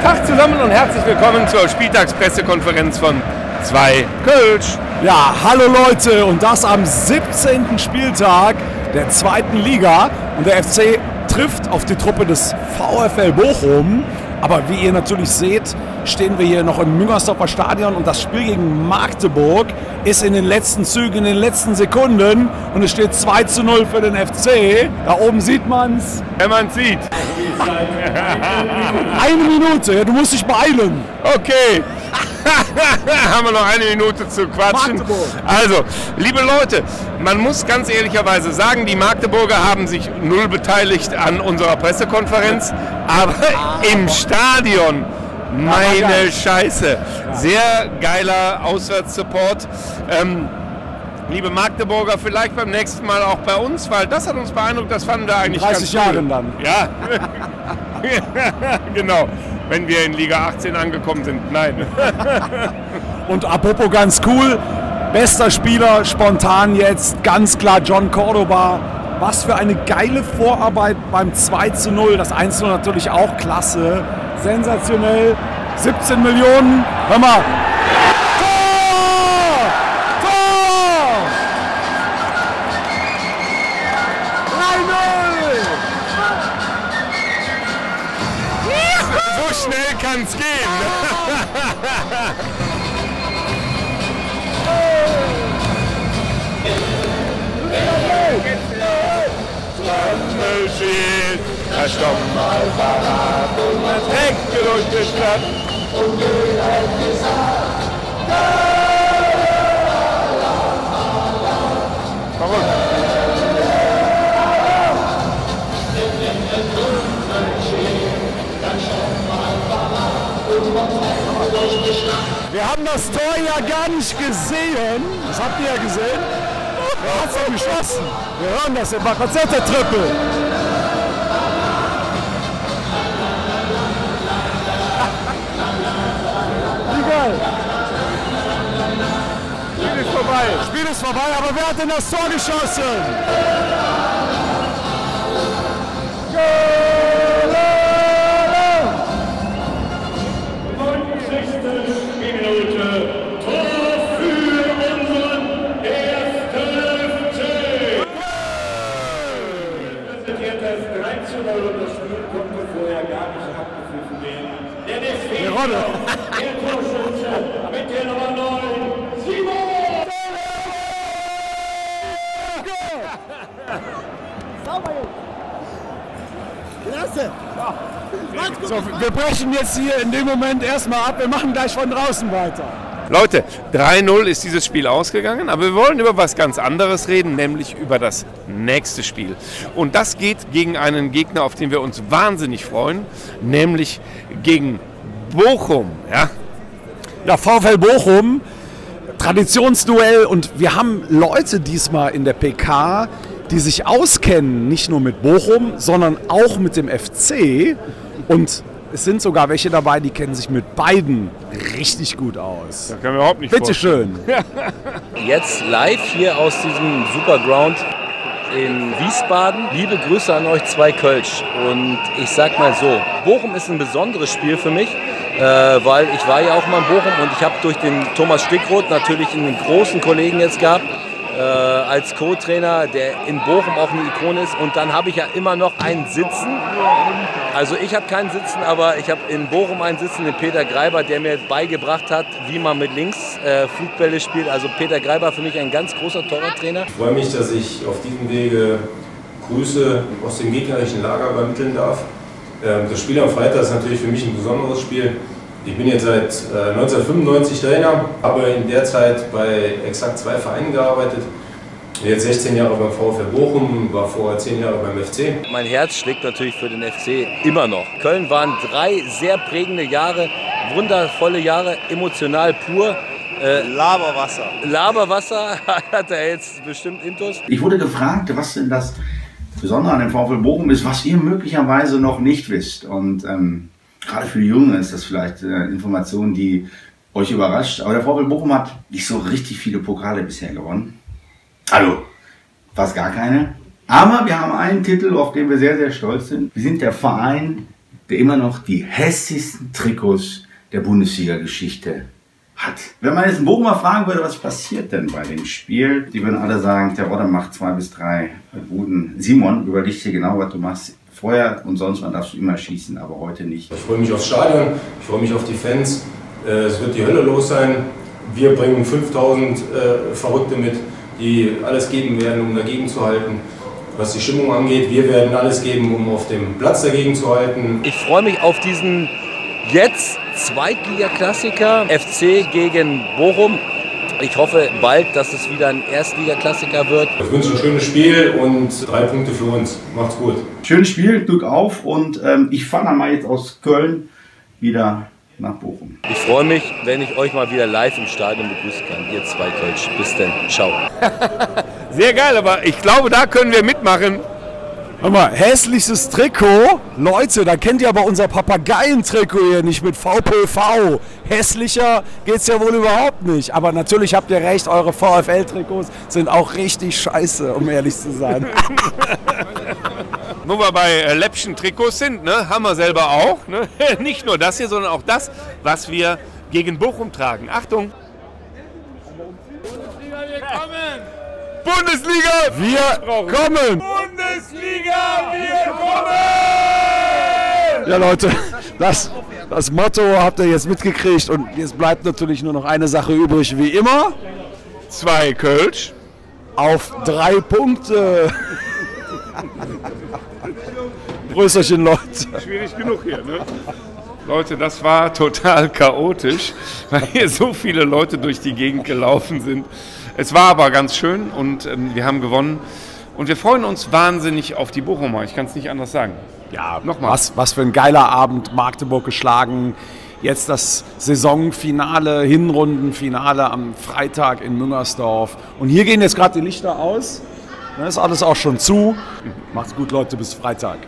Tag zusammen und herzlich willkommen zur Spieltagspressekonferenz von 2 Kölsch. Ja, hallo Leute, und das am 17. Spieltag der 2. Liga. Und der FC trifft auf die Truppe des VfL Bochum. Aber wie ihr natürlich seht, stehen wir hier noch im Müngersdorfer Stadion und das Spiel gegen Magdeburg ist in den letzten Zügen, in den letzten Sekunden und es steht 2:0 für den FC. Da oben sieht man's. Wenn man sieht. Eine Minute, ja, du musst dich beeilen. Okay. Haben wir noch eine Minute zu quatschen. Magdeburg. Also, liebe Leute, man muss ganz ehrlicherweise sagen, die Magdeburger haben sich null beteiligt an unserer Pressekonferenz, aber im Stadion, meine Scheiße, sehr geiler Auswärtssupport. Liebe Magdeburger, vielleicht beim nächsten Mal auch bei uns, weil das hat uns beeindruckt, das fanden wir eigentlich 30 ganz cool. Jahren dann. Ja, genau, wenn wir in Liga 18 angekommen sind. Nein. Und apropos ganz cool, bester Spieler spontan jetzt, ganz klar John Cordoba. Was für eine geile Vorarbeit beim 2:0, das 1:0 natürlich auch klasse, sensationell, 17 Millionen, hör mal. So schnell kann's gehen. Das ist doch mal parat und man trägt durch die Stadt. Und jeder hat gesagt, verrückt. Wir haben das Tor ja gar nicht gesehen. Das habt ihr ja gesehen. Wer hat's denn geschossen? Wir hören das im Konzert der Triple. Wie geil. Spiel ist vorbei. Spiel ist vorbei, aber wer hat denn das Tor geschossen? Das Spiel konnte vorher gar nicht abgepfiffen werden. Denn es fehlt der Torschütze mit der Nummer 9, Simon! Klasse! So, wir brechen jetzt hier in dem Moment erstmal ab. Wir machen gleich von draußen weiter. Leute, 3:0 ist dieses Spiel ausgegangen, aber wir wollen über was ganz anderes reden, nämlich über das nächste Spiel. Und das geht gegen einen Gegner, auf den wir uns wahnsinnig freuen, nämlich gegen Bochum. Ja, VfL Bochum, Traditionsduell, und wir haben Leute diesmal in der PK, die sich auskennen, nicht nur mit Bochum, sondern auch mit dem FC, und es sind sogar welche dabei, die kennen sich mit beiden richtig gut aus. Da können wir überhaupt nicht Bitte schön. Jetzt live hier aus diesem Superground in Wiesbaden. Liebe Grüße an euch 2 Kölsch. Und ich sag mal so, Bochum ist ein besonderes Spiel für mich, weil ich war ja auch mal in Bochum und ich habe durch den Thomas Stickroth natürlich einen großen Kollegen jetzt gehabt, als Co-Trainer, der in Bochum auch eine Ikone ist. Und dann habe ich ja immer noch einen Sitzen. Also ich habe keinen Sitzen, aber ich habe in Bochum einen Sitzen, den Peter Greiber, der mir beigebracht hat, wie man mit links Flugbälle spielt. Also Peter Greiber für mich ein ganz großer Torwarttrainer. Ich freue mich, dass ich auf diesem Wege Grüße aus dem gegnerischen Lager übermitteln darf. Das Spiel am Freitag ist natürlich für mich ein besonderes Spiel. Ich bin jetzt seit 1995 Trainer, habe in der Zeit bei exakt 2 Vereinen gearbeitet. Jetzt 16 Jahre beim VfL Bochum, war vorher 10 Jahre beim FC. Mein Herz schlägt natürlich für den FC immer noch. Köln waren 3 sehr prägende Jahre, wundervolle Jahre, emotional pur. Laberwasser. Laberwasser hat er jetzt bestimmt intus. Ich wurde gefragt, was denn das Besondere an dem VfL Bochum ist, was ihr möglicherweise noch nicht wisst. Und gerade für die Jungen ist das vielleicht Information, die euch überrascht. Aber der VfL Bochum hat nicht so richtig viele Pokale bisher gewonnen. Also, fast gar keine. Aber wir haben einen Titel, auf den wir sehr, sehr stolz sind. Wir sind der Verein der immer noch die hässlichsten Trikots der Bundesliga-Geschichte hat. Wenn man jetzt einen Bochumer fragen würde, was passiert denn bei dem Spiel, die würden alle sagen, der Rodder macht 2 bis 3 Buden. Simon, überleg dir genau, was du machst. Vorher und sonst, man darfst du immer schießen, aber heute nicht. Ich freue mich aufs Stadion, ich freue mich auf die Fans. Es wird die Hölle los sein. Wir bringen 5000 Verrückte mit, die alles geben werden, um dagegen zu halten. Was die Stimmung angeht, wir werden alles geben, um auf dem Platz dagegen zu halten. Ich freue mich auf diesen jetzt Zweitliga-Klassiker, FC gegen Bochum. Ich hoffe bald, dass es wieder ein Erstliga-Klassiker wird. Ich wünsche ein schönes Spiel und 3 Punkte für uns. Macht's gut. Schönes Spiel, Glück auf und ich fahre dann mal jetzt aus Köln wieder nach Bochum. Ich freue mich, wenn ich euch mal wieder live im Stadion begrüßen kann. Ihr 2 Kölsch. Bis dann. Ciao. Sehr geil, aber ich glaube, da können wir mitmachen. Hör mal, hässlichstes Trikot. Leute, da kennt ihr aber unser Papageien-Trikot hier nicht mit VPV. Hässlicher geht's ja wohl überhaupt nicht. Aber natürlich habt ihr recht, eure VfL-Trikots sind auch richtig scheiße, um ehrlich zu sein. Wo wir bei läppschen Trikots sind, ne, haben wir selber auch. Ne? Nicht nur das hier, sondern auch das, was wir gegen Bochum tragen. Achtung! Bundesliga, wir kommen! Bundesliga, Wir kommen! Bundesliga, wir kommen! Ja Leute, das Motto habt ihr jetzt mitgekriegt und jetzt bleibt natürlich nur noch eine Sache übrig, wie immer. 2 Kölsch. Auf 3 Punkte. Grüßerchen, Leute. Schwierig genug hier, ne? Leute, das war total chaotisch, weil hier so viele Leute durch die Gegend gelaufen sind. Es war aber ganz schön und wir haben gewonnen. Und wir freuen uns wahnsinnig auf die Bochumer. Ich kann es nicht anders sagen. Ja, nochmal. Was für ein geiler Abend. Magdeburg geschlagen. Jetzt das Saisonfinale, Hinrundenfinale am Freitag in Müngersdorf. Und hier gehen jetzt gerade die Lichter aus. Das ist alles auch schon zu. Macht's gut, Leute, bis Freitag.